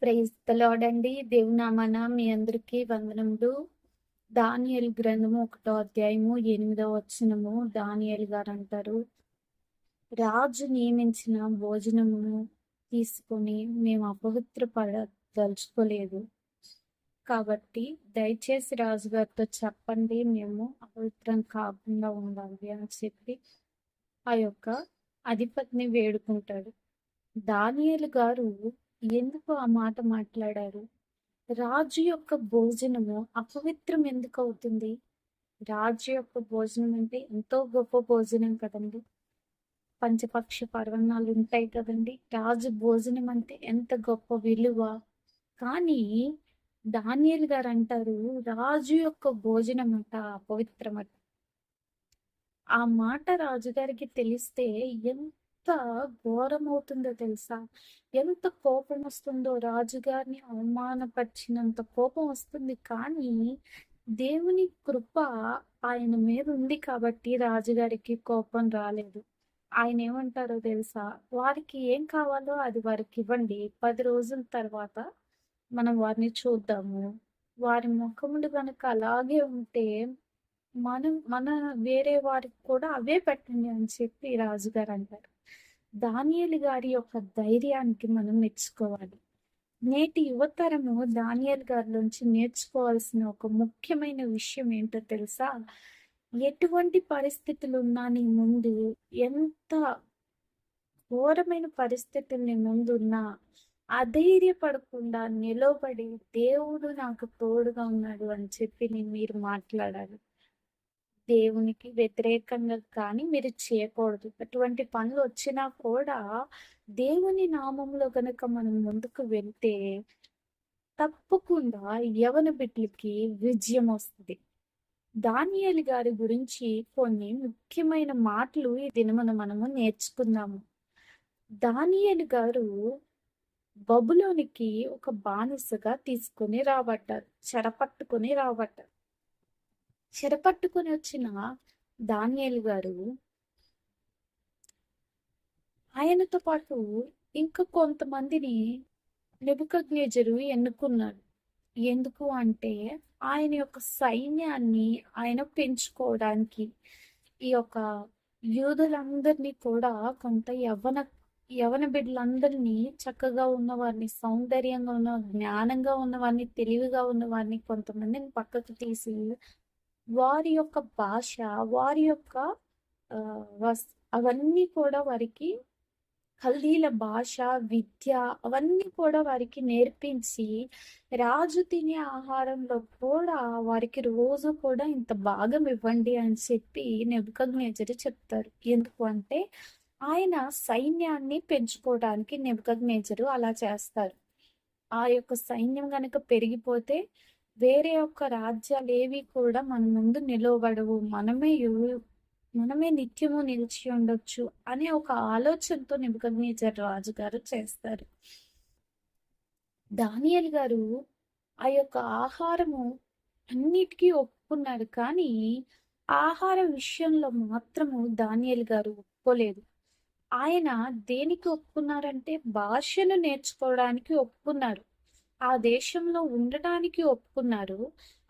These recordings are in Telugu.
ప్రైజ్ ద లార్డ్ అండి. దేవుని నామాన మీ అందరికీ వందనములు. దానియేలు గ్రంథము 1వ అధ్యాయము 8వ వచనము. దానియేలు గారు అంటారు, రాజు నియమించిన భోజనమును తీసుకొని మేము అపవిత్రపడదలుచుకోలేదు. కాబట్టి దయచేసి రాజుగారితో చెప్పండి, మేము అపవిత్రం కాకుండా ఉండాలి అని చెప్పి ఆ యొక్క అధిపతిని వేడుకుంటాడు. దానియేలు గారు ఎందుకు ఆ మాట మాట్లాడారు? రాజు యొక్క భోజనము అపవిత్రం ఎందుకు అవుతుంది? రాజు యొక్క భోజనం అంటే ఎంతో గొప్ప భోజనం కదండి. పంచపక్ష పర్వణాలు ఉంటాయి కదండి. రాజు భోజనం అంటే ఎంత గొప్ప విలువ. కానీ దానియేలు గారు అంటారు, రాజు యొక్క భోజనం అంట అపవిత్రమట. ఆ మాట రాజుగారికి తెలిస్తే ఎంత ఘోరమవుతుందో తెలుసా? ఎంత కోపం వస్తుందో, రాజుగారిని అవమానపరిచినంత కోపం వస్తుంది. కానీ దేవుని కృప ఆయన మీద ఉంది కాబట్టి రాజుగారికి కోపం రాలేదు. ఆయన ఏమంటారో తెలుసా? వారికి ఏం కావాలో అది వారికి ఇవ్వండి, 10 రోజుల తర్వాత మనం వారిని చూద్దాము. వారి ముఖములు కనుక అలాగే ఉంటే మన వేరే వారికి కూడా అవే పెట్టండి అని చెప్పి రాజుగారు అంటారు. దానియేలు గారి యొక్క ధైర్యానికి మనం మెచ్చుకోవాలి. నేటి యువతరము దానియేలు గారిలోంచి నేర్చుకోవాల్సిన ఒక ముఖ్యమైన విషయం ఏంటో తెలుసా? ఎటువంటి పరిస్థితులు ఉన్నా నీ ముందు, ఎంత ఘోరమైన పరిస్థితులు నీ ముందున్నా అధైర్యపడకుండా నిలబడి దేవుడు నాకు తోడుగా ఉన్నాడు అని చెప్పి మీరు మాట్లాడాలి. దేవునికి వ్యతిరేకంగా కానీ మీరు చేయకూడదు. అటువంటి పనులు వచ్చినా కూడా దేవుని నామంలో గనుక మనం ముందుకు వెళ్తే తప్పకుండా యవన బిడ్డలకి విజయం వస్తుంది. దానియేలు గారి గురించి కొన్ని ముఖ్యమైన మాటలు ఈ దినమున మనము నేర్చుకుందాము. దానియేలు గారు బబులోనికి ఒక బానిసగా తీసుకొని రాబడ్డారు. చెరపట్టుకొని వచ్చిన దానియేలు గారు ఆయనతో పాటు ఇంకా కొంతమందిని నెబుకద్నెజరు ఎన్నుకున్నాడు. ఎందుకు అంటే ఆయన యొక్క సైన్యాన్ని ఆయన పెంచుకోవడానికి, ఈ యొక్క యూదులందరినీ కూడా కొంత యవన బిడ్డలందరినీ, చక్కగా ఉన్నవారిని, సౌందర్యంగా ఉన్న, జ్ఞానంగా ఉన్నవారిని, తెలివిగా ఉన్నవారిని కొంతమందిని పక్కకు తీసి వారి యొక్క భాష, వారి యొక్క అవన్నీ కూడా వారికి, కల్దీల భాష, విద్య అవన్నీ కూడా వారికి నేర్పించి రాజు తినే ఆహారంలో కూడా వారికి రోజు కూడా ఇంత భాగం ఇవ్వండి అని చెప్పి నెబుకద్నెజరు చెప్తారు. ఎందుకు అంటే ఆయన సైన్యాన్ని పెంచుకోవడానికి నెబుకద్నెజరు అలా చేస్తారు. ఆ యొక్క సైన్యం గనక పెరిగిపోతే వేరే యొక్క రాజ్యాలు ఏవి కూడా మన ముందు నిలవబడవు, మనమే నిత్యము నిలిచి ఉండొచ్చు అనే ఒక ఆలోచనతో నెబుకద్నెజరు రాజు గారు చేస్తారు. దానియేలు గారు ఆ యొక్క ఆహారము అన్నిటికీ ఒప్పుకున్నారు. కానీ ఆహార విషయంలో మాత్రము దానియేలు గారు ఒప్పుకోలేదు. ఆయన దేనికి ఒప్పుకున్నారంటే భాషను నేర్చుకోవడానికి ఒప్పుకున్నారు. ఆ దేశంలో ఉండడానికి ఒప్పుకున్నారు.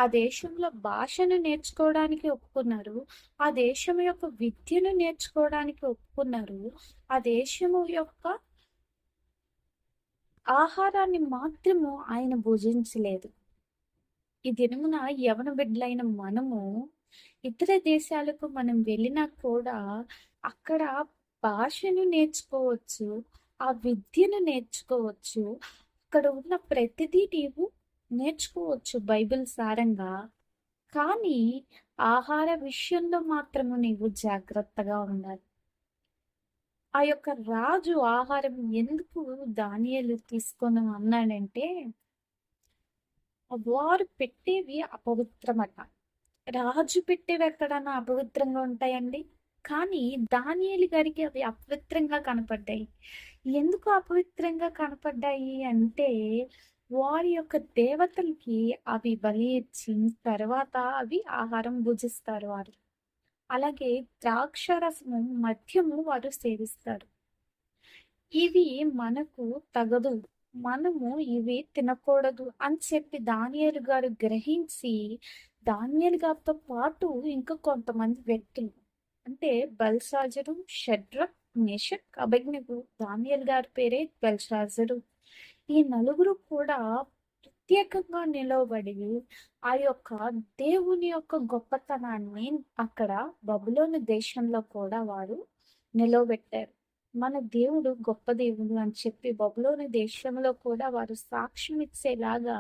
ఆ దేశంలో భాషను నేర్చుకోవడానికి ఒప్పుకున్నారు. ఆ దేశం యొక్క విద్యను నేర్చుకోవడానికి ఒప్పుకున్నారు. ఆ దేశము యొక్క ఆహారాన్ని మాత్రము ఆయన భుజించలేదు. ఈ దినమున యవన బిడ్డలైన మనము ఇతర దేశాలకు మనం వెళ్ళినా కూడా అక్కడ భాషను నేర్చుకోవచ్చు, ఆ విద్యను నేర్చుకోవచ్చు, అక్కడ ఉన్న ప్రతిదీ నీవు నేర్చుకోవచ్చు బైబిల్ సారంగా. కానీ ఆహార విషయంలో మాత్రము నీవు జాగ్రత్తగా ఉండాలి. ఆ యొక్క రాజు ఆహారం ఎందుకు దానియేలు తీసుకొని అన్నాడంటే వారు పెట్టేవి అపవిత్రమట. రాజు పెట్టేవి ఎక్కడన్నా అపవిత్రంగా ఉంటాయండి? కానీ దానియేలు గారికి అవి అపవిత్రంగా కనపడ్డాయి. ఎందుకు అపవిత్రంగా కనపడ్డాయి అంటే వారి యొక్క దేవతలకి అవి బలి ఇచ్చిన తర్వాత అవి ఆహారం భుజిస్తారు వారు. అలాగే ద్రాక్షరసము, మద్యము వారు సేవిస్తారు. ఇవి మనకు తగదు. మనము ఇవి తినకూడదు అని చెప్పి దానియేలు గారు గ్రహించి, దానియేలు గారితో పాటు ఇంకా కొంతమంది వ్యక్తులు అంటే బెల్షాజరు, షడ్రక్, మెషక్, అబేద్నెగో, దానియేలు గారి పేరే బెల్షాజరు. ఈ నలుగురు కూడా ప్రత్యేకంగా నిలవబడి ఆ యొక్క దేవుని యొక్క గొప్పతనాన్ని అక్కడ బబులోను దేశంలో కూడా వారు నిలవబెట్టారు. మన దేవుడు గొప్ప దేవుడు అని చెప్పి బబులోను దేశంలో కూడా వారు సాక్ష్యం ఇచ్చేలాగా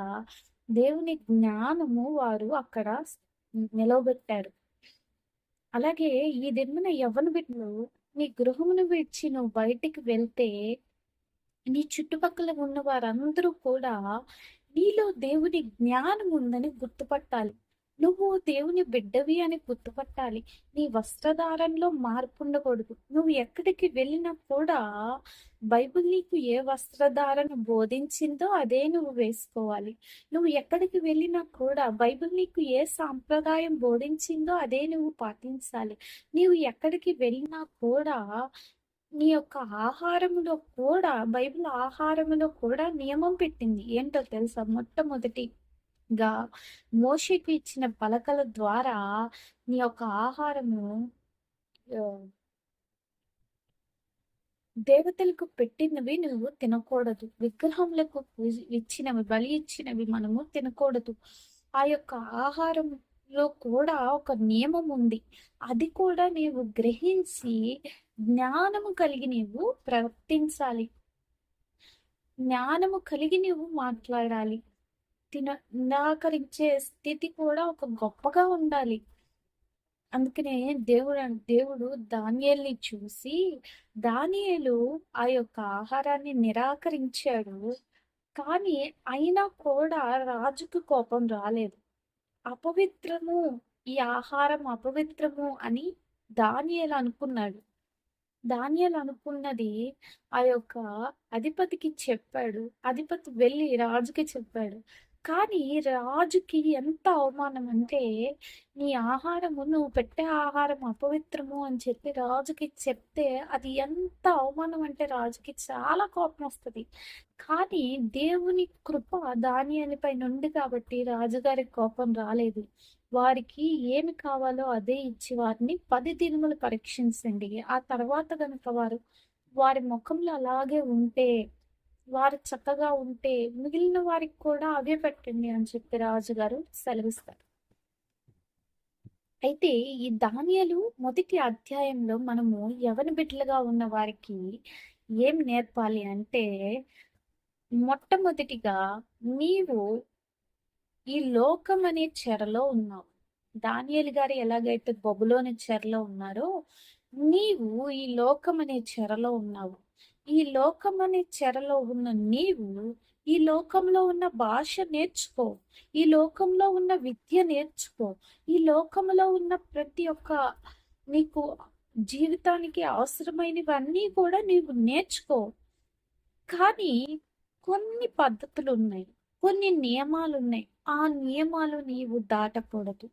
దేవుని జ్ఞానము వారు అక్కడ నిలవబెట్టారు. అలాగే ఈ దినమున యవ్వన బిడ్డలు నీ గృహమును విడిచి నువ్వు బయటికి వెళ్తే నీ చుట్టుపక్కల ఉన్న వారందరూ కూడా నీలో దేవుని జ్ఞానం ఉందని గుర్తుపట్టాలి. నువ్వు దేవుని బిడ్డవి అని గుర్తుపట్టాలి. నీ వస్త్రధారణలో మార్పు ఉండకూడదు. నువ్వు ఎక్కడికి వెళ్ళినా కూడా బైబిల్ నీకు ఏ వస్త్రధారణ బోధించిందో అదే నువ్వు వేసుకోవాలి. నువ్వు ఎక్కడికి వెళ్ళినా కూడా బైబిల్ నీకు ఏ సాంప్రదాయం బోధించిందో అదే నువ్వు పాటించాలి. నీవు ఎక్కడికి వెళ్ళినా కూడా నీ యొక్క ఆహారములో కూడా బైబిల్ ఆహారములో కూడా నియమం పెట్టింది. ఏంటో తెలుసా? మొట్టమొదటిగా మోషేకు ఇచ్చిన పలకల ద్వారా నీ యొక్క ఆహారము ఆ, దేవతలకు పెట్టినవి నువ్వు తినకూడదు. విగ్రహములకు ఇచ్చినవి, బలి ఇచ్చినవి మనము తినకూడదు. ఆ యొక్క ఆహారంలో కూడా ఒక నియమం ఉంది. అది కూడా నీవు గ్రహించి జ్ఞానము కలిగి నీవు ప్రవర్తించాలి. జ్ఞానము కలిగి నీవు మాట్లాడాలి. నిరాకరించే స్థితి కూడా ఒక గొప్పగా ఉండాలి. అందుకనే దేవుడు దానియేలుని చూసి, దానియేలు ఆ యొక్క ఆహారాన్ని నిరాకరించాడు. కానీ అయినా కూడా రాజుకు కోపం రాలేదు. అపవిత్రము, ఈ ఆహారం అపవిత్రము అని దానియేలు అనుకున్నాడు. దానియేలు అనుకున్నది ఆ యొక్క అధిపతికి చెప్పాడు. అధిపతి వెళ్ళి రాజుకి చెప్పాడు. కానీ రాజుకి ఎంత అవమానం అంటే, నీ ఆహారము, నువ్వు పెట్టే ఆహారం అపవిత్రము అని చెప్పి రాజుకి చెప్తే అది ఎంత అవమానం అంటే రాజుకి చాలా కోపం వస్తుంది. కానీ దేవుని కృప దానియేలుపై నుండి కాబట్టి రాజుగారికి కోపం రాలేదు. వారికి ఏమి కావాలో అదే ఇచ్చి వారిని 10 దినములు పరీక్షించండి. ఆ తర్వాత గనుక వారి ముఖంలో అలాగే ఉంటే, వారు చక్కగా ఉంటే మిగిలిన వారికి కూడా అవే పెట్టండి అని చెప్పి రాజుగారు సెలవిస్తారు. అయితే ఈ దానియేలు మొదటి అధ్యాయంలో మనము యవన బిడ్డలుగా ఉన్న వారికి ఏం నేర్పాలి అంటే, మొట్టమొదటిగా నీవు ఈ లోకం అనే చెరలో ఉన్నావు. దానియేలు గారు ఎలాగైతే బబులోని చెరలో ఉన్నారో, నీవు ఈ లోకం అనే చెరలో ఉన్నావు. ఈ లోకం అనే చెరలో ఉన్న నీవు ఈ లోకంలో ఉన్న భాష నేర్చుకో, ఈ లోకంలో ఉన్న విద్య నేర్చుకో, ఈ లోకంలో ఉన్న ప్రతి ఒక్క నీకు జీవితానికి అవసరమైనవన్నీ కూడా నీవు నేర్చుకో. కానీ కొన్ని పద్ధతులు ఉన్నాయి, కొన్ని నియమాలు ఉన్నాయి. ఆ నియమాలు నీవు దాటకూడదు.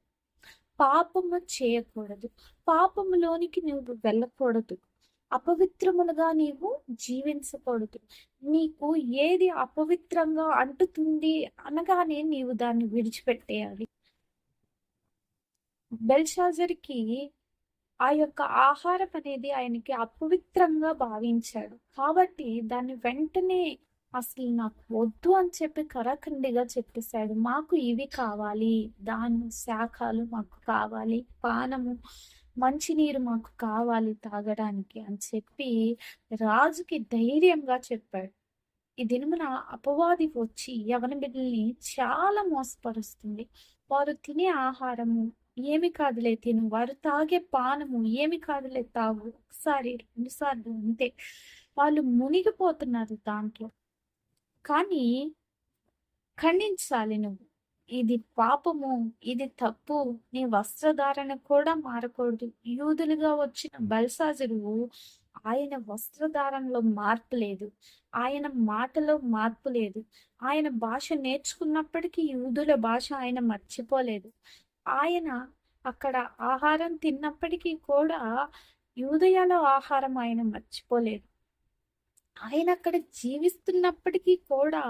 పాపము చేయకూడదు. పాపములోనికి నువ్వు వెళ్ళకూడదు. అపవిత్రములుగా నీవు జీవించకూడదు. నీకు ఏది అపవిత్రంగా అంటుతుంది అనగానే నీవు దాన్ని విడిచిపెట్టేయాలి. బెల్షాజర్కి ఆ యొక్క ఆహారం అనేది ఆయనకి అపవిత్రంగా భావించాడు. కాబట్టి దాన్ని వెంటనే అసలు నాకు వద్దు అని చెప్పి కరాఖండిగా చెప్పేశాడు. మాకు ఇవి కావాలి, దాని శాఖలు మాకు కావాలి, పానము, మంచినీరు మాకు కావాలి తాగడానికి అని చెప్పి రాజుకి ధైర్యంగా చెప్పాడు. ఈ దినమున అపవాది వచ్చి యవన బిడ్డల్ని చాలా మోసపరుస్తుంది. వారు తినే ఆహారము ఏమి కాదులే తిను, వారు తాగే పానము ఏమి కాదులే తాగు, ఒకసారి 2 సార్లు అంతే. వాళ్ళు మునిగిపోతున్నారు దాంట్లో. కానీ ఖండించాలి నువ్వు. ఇది పాపము, ఇది తప్పు, నీ వస్త్రధారణ కూడా మారకూడదు. యూదులుగా వచ్చిన బెల్షాజరు ఆయన వస్త్రధారణలో మార్పు లేదు, ఆయన మాటలో మార్పు లేదు. ఆయన భాష నేర్చుకున్నప్పటికీ యూదుల భాష ఆయన మర్చిపోలేదు. ఆయన అక్కడ ఆహారం తిన్నప్పటికీ కూడా యూదయాల ఆహారం ఆయన మర్చిపోలేదు. ఆయన అక్కడ జీవిస్తున్నప్పటికీ కూడా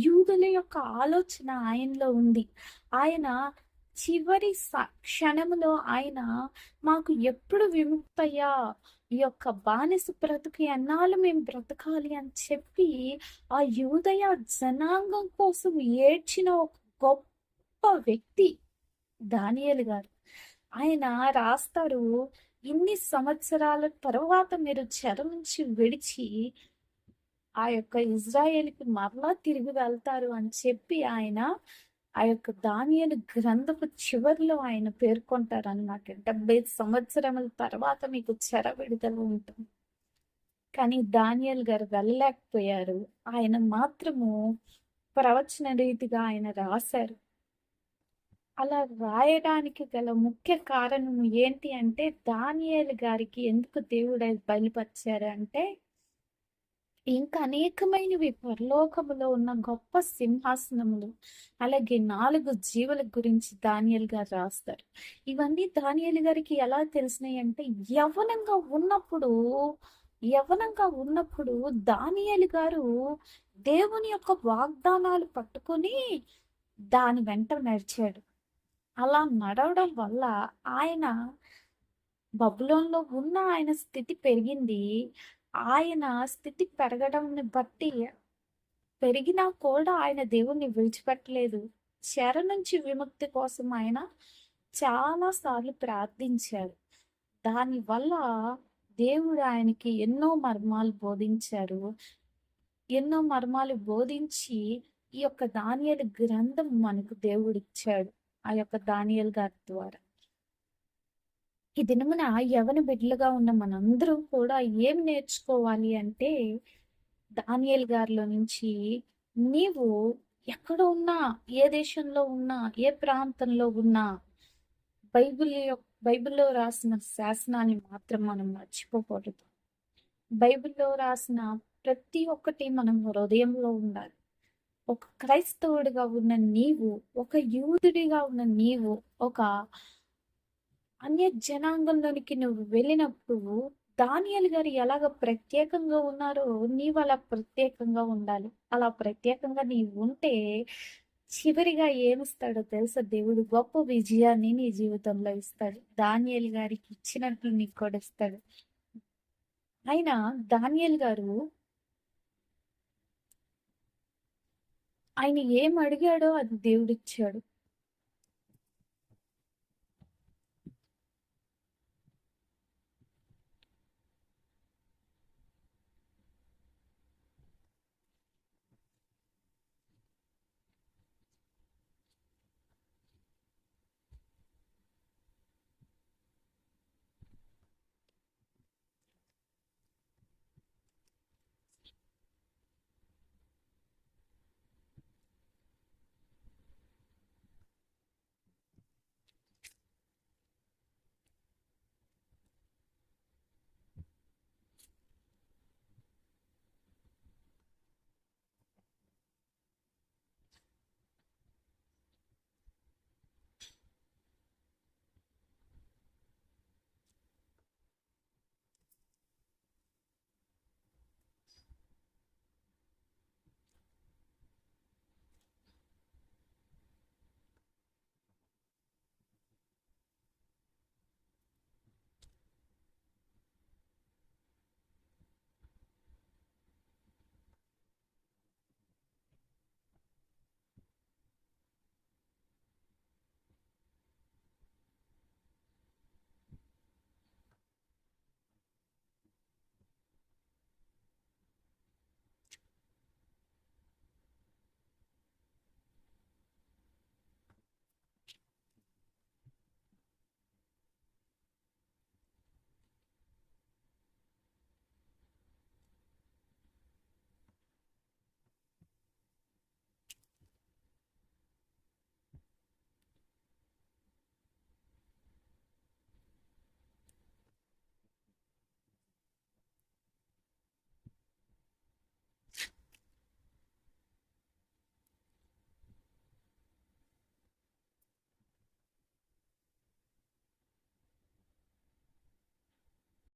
యూదుల యొక్క ఆలోచన ఆయనలో ఉంది. ఆయన చివరి క్షణములో ఆయన మాకు ఎప్పుడు విముక్తయ్యా, ఈ యొక్క బానిస బ్రతుకు ఎన్నాళ్ళు మేము బ్రతకాలి అని చెప్పి ఆ యూదయ జనాంగం కోసం ఏడ్చిన ఒక గొప్ప వ్యక్తి దానియేలు గారు. ఆయన రాస్తారు, ఇన్ని సంవత్సరాల తర్వాత మీరు చెర నుంచి విడిచి ఆ యొక్క ఇజ్రాయేలుకి మరలా తిరిగి వెళ్తారు అని చెప్పి ఆయన ఆ యొక్క దానియేలు గ్రంథపు చివరిలో ఆయన పేర్కొంటారు అన్నమాట. 70 సంవత్సరముల తర్వాత మీకు చెర విడుదల ఉంటుంది. కానీ దానియేలు గారు వెళ్ళలేకపోయారు. ఆయన మాత్రము ప్రవచన రీతిగా ఆయన రాశారు. అలా రాయడానికి గల ముఖ్య కారణం ఏంటి అంటే, దానియేలు గారికి ఎందుకు దేవుడు బయలుపరిచారు అంటే, ఇంకా అనేకమైనవి పరలోకములో ఉన్న గొప్ప సింహాసనములు, అలాగే 4 జీవుల గురించి దానియేలు గారు రాస్తారు. ఇవన్నీ దానియేలు గారికి ఎలా తెలిసినాయి అంటే, యవ్వనంగా ఉన్నప్పుడు దానియేలు గారు దేవుని యొక్క వాగ్దానాలు పట్టుకొని దాని వెంట నడిచాడు. అలా నడవడం వల్ల ఆయన బబులోన్‌లో ఉన్న ఆయన స్థితి పెరిగింది. ఆయన స్థితి పెరగడంని బట్టి పెరిగినా కూడా ఆయన దేవుణ్ణి విడిచిపెట్టలేదు. చెర నుంచి విముక్తి కోసం ఆయన చాలా సార్లు ప్రార్థించారు. దానివల్ల దేవుడు ఆయనకి ఎన్నో మర్మాలు బోధించారు. ఎన్నో మర్మాలు బోధించి ఈ యొక్క దానియేలు గ్రంథం మనకు దేవుడిచ్చాడు. ఆ యొక్క దానియేలు గారి ద్వారా. ఈ దినమున యవన బిడ్డలుగా ఉన్న మనందరూ కూడా ఏం నేర్చుకోవాలి అంటే, దానియేలు గారిలో నుంచి నీవు ఎక్కడ ఉన్నా, ఏ దేశంలో ఉన్నా, ఏ ప్రాంతంలో ఉన్నా, బైబిల్లో రాసిన శాసనాన్ని మాత్రం మనం మర్చిపోకూడదు. బైబిల్లో రాసిన ప్రతి ఒక్కటి మనం హృదయంలో ఉండాలి. ఒక క్రైస్తవుడిగా ఉన్న నీవు, ఒక యూదుడిగా ఉన్న నీవు, ఒక అన్య జనాంగంలోనికి నువ్వు వెళ్ళినప్పుడు దానియేలు గారు ఎలాగ ప్రత్యేకంగా ఉన్నారో నీవు అలా ప్రత్యేకంగా ఉండాలి. అలా ప్రత్యేకంగా నీవు ఉంటే చివరిగా ఏమిస్తాడో తెలుసా? దేవుడు గొప్ప విజయాన్ని నీ జీవితంలో ఇస్తాడు. దానియేలు గారికి ఇచ్చినట్లు నీకు కూడా ఇస్తాడు. అయినా దానియేలు గారు ఆయన ఏం అడిగాడో అది దేవుడిచ్చాడు.